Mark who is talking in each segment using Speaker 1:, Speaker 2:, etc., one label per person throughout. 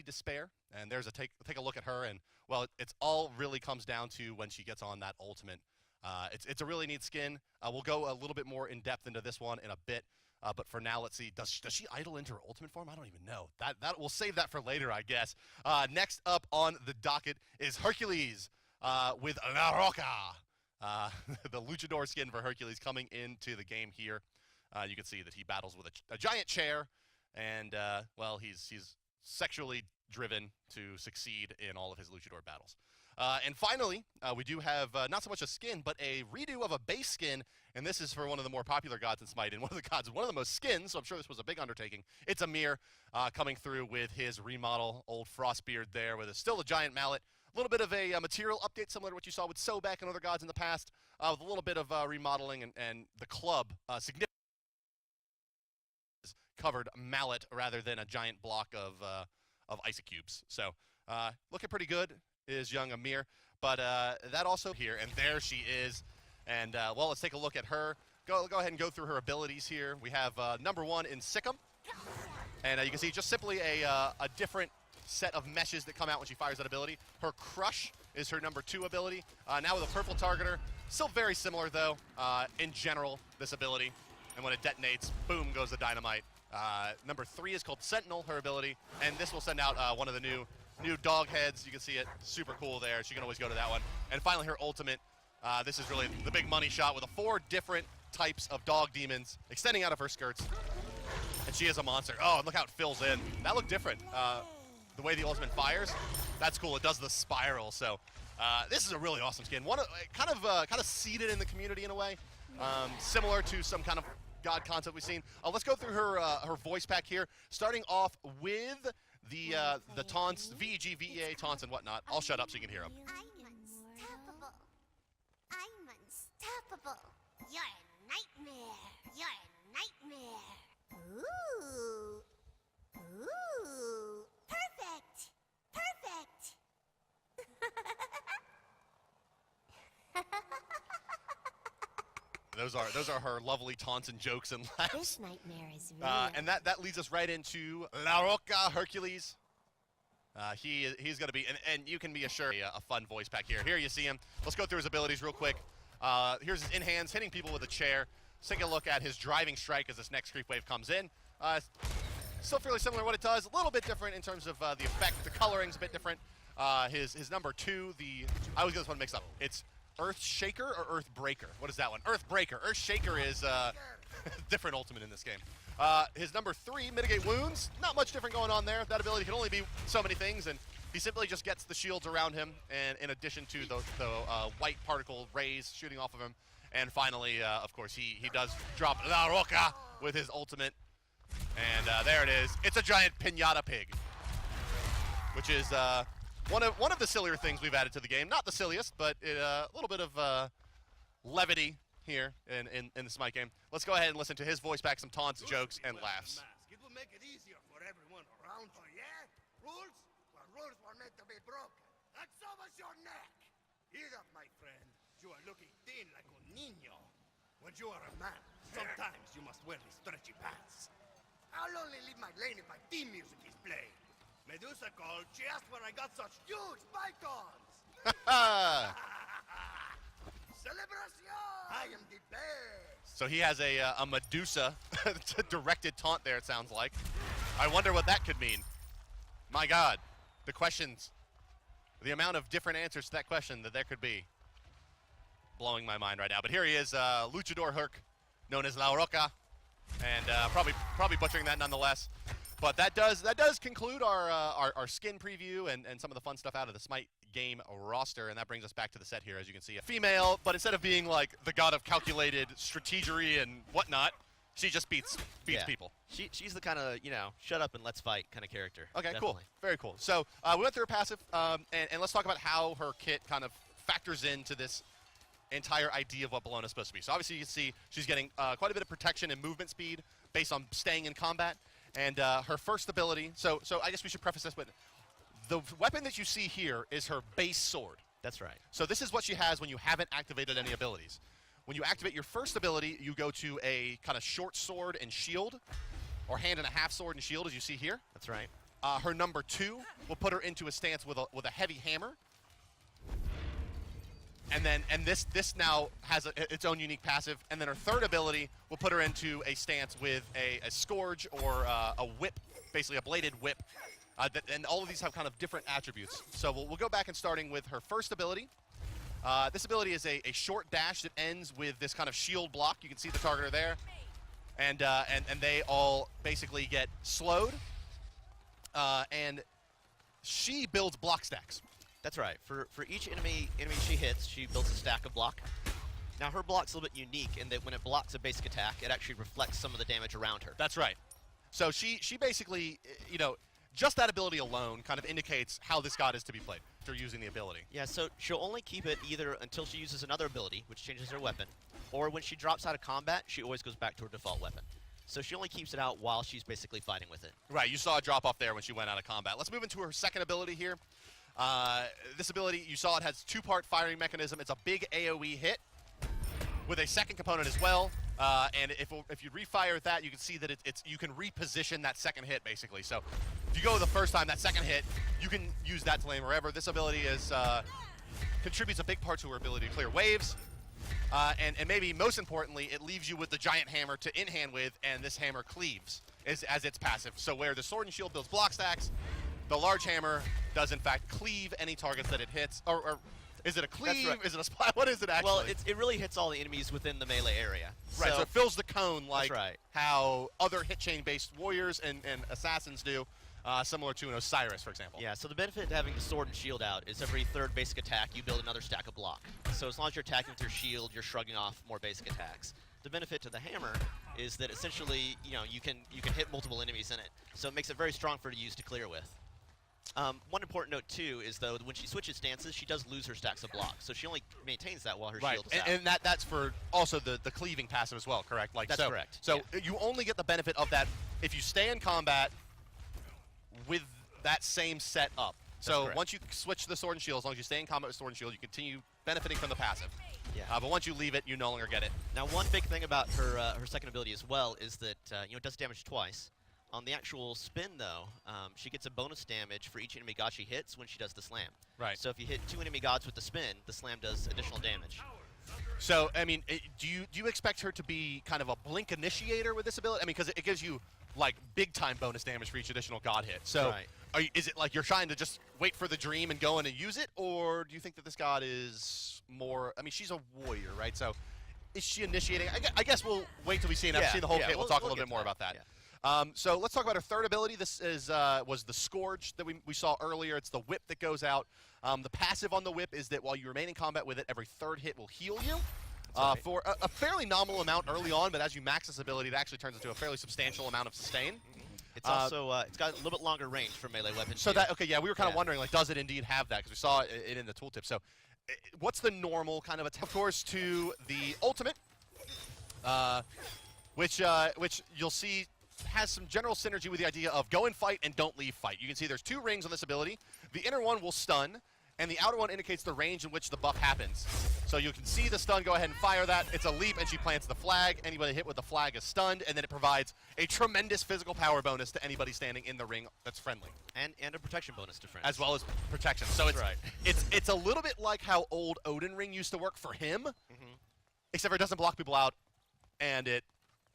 Speaker 1: Despair, and there's a take a look at her, and well, it's all really comes down to when she gets on that ultimate. It's a really neat skin. We'll go a little bit more in depth into this one in a bit, but for now, let's see. Does she idle into her ultimate form? I don't even know. That we'll save that for later, I guess. Next up on the docket is Hercules with La Roca, the luchador skin for Hercules coming into the game here. You can see that he battles with a giant chair, and well, he's sexually driven to succeed in all of his luchador battles. And finally, we do have not so much a skin, but a redo of a base skin, and this is for one of the more popular gods in Smite, and one of the most skins, so I'm sure this was a big undertaking. It's Amir coming through with his remodel, old Frostbeard there, with still a giant mallet. A little bit of a material update, similar to what you saw with Sobek and other gods in the past, with a little bit of remodeling, and the club significantly covered mallet rather than a giant block of ice cubes. So looking pretty good is young Amir, but that also here, and there she is. And well, let's take a look at her. Go ahead and go through her abilities here. We have number 1 in Sikkim, and you can see just simply a different set of meshes that come out when she fires that ability. Her Crush is her number 2 ability. Now with a purple targeter, still very similar though in general, this ability. And when it detonates, boom goes the dynamite. Number 3 is called Sentinel, her ability, and this will send out one of the new dog heads. You can see it, super cool there. She can always go to that one. And finally, her ultimate. This is really the big money shot with 4 different types of dog demons extending out of her skirts. And she is a monster. Oh, and look how it fills in. That looked different. The way the ultimate fires, that's cool. It does the spiral. So this is a really awesome skin. Kind of seeded in the community in a way, similar to some kind of god concept we've seen. Let's go through her voice pack here, starting off with the taunts, VEG, VEA taunts and whatnot. I'll shut up so you can hear them.
Speaker 2: I'm unstoppable. I'm unstoppable. You're a nightmare. You're a nightmare. Ooh. Ooh. Perfect. Perfect.
Speaker 1: Those are her lovely taunts and jokes and laughs.
Speaker 2: This nightmare is real.
Speaker 1: And that leads us right into La Roca Hercules. He's going to be, and you can be assured, a fun voice pack here. Here you see him. Let's go through his abilities real quick. Here's his in-hands, hitting people with a chair. Let's take a look at his driving strike as this next creep wave comes in. Still fairly similar to what it does. A little bit different in terms of the effect. The coloring's a bit different. His number 2, I always get this one mixed up. It's Earth Shaker or Earth Breaker? What is that one? Earth Breaker. Earth Shaker is different ultimate in this game. His number 3, Mitigate Wounds. Not much different going on there. That ability can only be so many things, and he simply just gets the shields around him, and in addition to the white particle rays shooting off of him. And finally, of course, he does drop La Roca with his ultimate. And there it is. It's a giant pinata pig, which is one of the sillier things we've added to the game. Not the silliest, but a little bit of levity here in the Smite game. Let's go ahead and listen to his voice back, some taunts, jokes, and laughs.
Speaker 3: It will make it easier for everyone around. Oh yeah? Rules? Well, rules were meant to be broken. And so was your neck. Eat up, my friend. You are looking thin like a niño. When you are a man, sometimes you must wear these stretchy pants. I'll only leave my lane if my theme music is playing. Medusa called, she asked where I got such huge pythons. Celebration! I am the best!
Speaker 1: So he has a Medusa directed taunt there, it sounds like. I wonder what that could mean. My god, the questions, the amount of different answers to that question that there could be. Blowing my mind right now. But here he is, Luchador Herc, known as La Roca, and probably butchering that nonetheless. But that does conclude our skin preview and some of the fun stuff out of the Smite game roster, and that brings us back to the set here. As you can see, a female, but instead of being like the god of calculated strategery and whatnot, she just beats people.
Speaker 4: She's the kind of, shut up and let's fight kind of character.
Speaker 1: Okay,
Speaker 4: Definitely.
Speaker 1: cool. Very cool. So we went through her passive, and let's talk about how her kit kind of factors into this entire idea of what Bellona's supposed to be. So obviously you can see she's getting quite a bit of protection and movement speed based on staying in combat. And her first ability, so I guess we should preface this with, the weapon that you see here is her base sword.
Speaker 4: That's right.
Speaker 1: So this is what she has when you haven't activated any abilities. When you activate your first ability, you go to a kind of short sword and shield, or hand and a half sword and shield, as you see here.
Speaker 4: That's right.
Speaker 1: Her number 2 will put her into a stance with a heavy hammer. And this now has its own unique passive. And then her third ability will put her into a stance with a scourge or a whip, basically a bladed whip. And all of these have kind of different attributes. So we'll go back and starting with her first ability. This ability is a short dash that ends with this kind of shield block. You can see the targeter there. And they all basically get slowed. And she builds block stacks.
Speaker 4: That's right. For each enemy she hits, she builds a stack of block. Now, her block's a little bit unique in that when it blocks a basic attack, it actually reflects some of the damage around her.
Speaker 1: That's right. So she basically, just that ability alone kind of indicates how this god is to be played after using the ability.
Speaker 4: Yeah, so she'll only keep it either until she uses another ability, which changes her weapon, or when she drops out of combat, she always goes back to her default weapon. So she only keeps it out while she's basically fighting with it.
Speaker 1: Right, you saw a drop off there when she went out of combat. Let's move into her second ability here. This ability, you saw it has 2-part firing mechanism. It's a big AoE hit with a second component as well. And if you refire that, you can see that you can reposition that second hit, basically. So if you go the first time, that second hit, you can use that to land wherever. This ability contributes a big part to her ability to clear waves. And maybe most importantly, it leaves you with the giant hammer to in-hand with, and this hammer cleaves as its passive. So where the sword and shield builds block stacks, the large hammer does in fact cleave any targets that it hits. Or is it a cleave?
Speaker 4: Right.
Speaker 1: Is it a splat? What is it actually?
Speaker 4: Well, it really hits all the enemies within the melee area.
Speaker 1: Right, so it fills the cone like
Speaker 4: right.
Speaker 1: how other hit chain-based warriors and assassins do, similar to an Osiris, for example.
Speaker 4: Yeah, so the benefit to having the sword and shield out is every third basic attack, you build another stack of block. So as long as you're attacking with your shield, you're shrugging off more basic attacks. The benefit to the hammer is that essentially, you can hit multiple enemies in it. So it makes it very strong for her to use to clear with. One important note, too, is, though, when she switches stances, she does lose her stacks of block. So she only maintains that while her shield is out.
Speaker 1: And that's for also the cleaving passive as well, correct?
Speaker 4: That's correct.
Speaker 1: So you only get the benefit of that if you stay in combat with that same setup. So once you switch to the sword and shield, as long as you stay in combat with sword and shield, you continue benefiting from the passive.
Speaker 4: Yeah.
Speaker 1: But once you leave it, you no longer get it.
Speaker 4: Now, one big thing about her second ability as well is that it does damage twice. On the actual spin, though, she gets a bonus damage for each enemy god she hits when she does the slam.
Speaker 1: Right.
Speaker 4: So if you hit 2 enemy gods with the spin, the slam does additional damage.
Speaker 1: So, I mean, do you expect her to be kind of a blink initiator with this ability? I mean, because it gives you, like, big-time bonus damage for each additional god hit. So is it like you're trying to just wait for the dream and go in and use it? Or do you think that this god is more... I mean, she's a warrior, right? So is she initiating? I guess we'll wait till we see the whole kit. We'll talk a little bit more about that.
Speaker 4: Yeah.
Speaker 1: So let's talk about her third ability. This was the Scourge that we saw earlier. It's the whip that goes out. The passive on the whip is that while you remain in combat with it, every third hit will heal you for a fairly nominal amount early on, but as you max this ability, it actually turns into a fairly substantial amount of sustain.
Speaker 4: It's also it's got a little bit longer range for melee weapons.
Speaker 1: So we were kind of wondering, like, does it indeed have that? Because we saw it in the tooltip. So what's the normal kind of attack? Of course, to the ultimate, which you'll see has some general synergy with the idea of go and fight and don't leave fight. You can see there's 2 rings on this ability. The inner one will stun, and the outer one indicates the range in which the buff happens. So you can see the stun, go ahead and fire that. It's a leap, and she plants the flag. Anybody hit with the flag is stunned, and then it provides a tremendous physical power bonus to anybody standing in the ring that's friendly.
Speaker 4: And a protection bonus to friends.
Speaker 1: As well as protection. So it's a little bit like how old Odin Ring used to work for him, except for it doesn't block people out, and it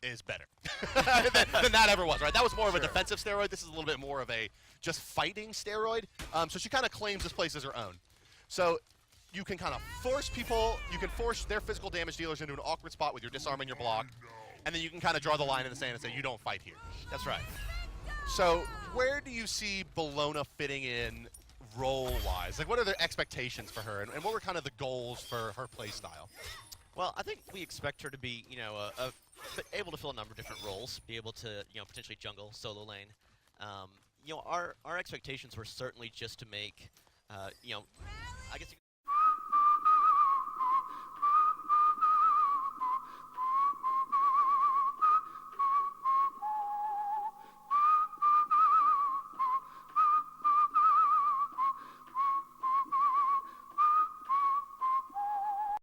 Speaker 1: is better than that ever was, right? That was more of a defensive steroid. This is a little bit more of a just fighting steroid. So she kind of claims this place as her own. So you can kind of force people, you can force their physical damage dealers into an awkward spot with your disarm and your block, and then you can kind of draw the line in the sand and say, you don't fight here.
Speaker 4: That's right.
Speaker 1: So where do you see Bologna fitting in role-wise? Like, what are the expectations for her, and what were kind of the goals for her play style?
Speaker 4: Well, I think we expect her to be, able to fill a number of different roles, be able to, potentially jungle, solo lane. Our expectations were certainly just to make, I guess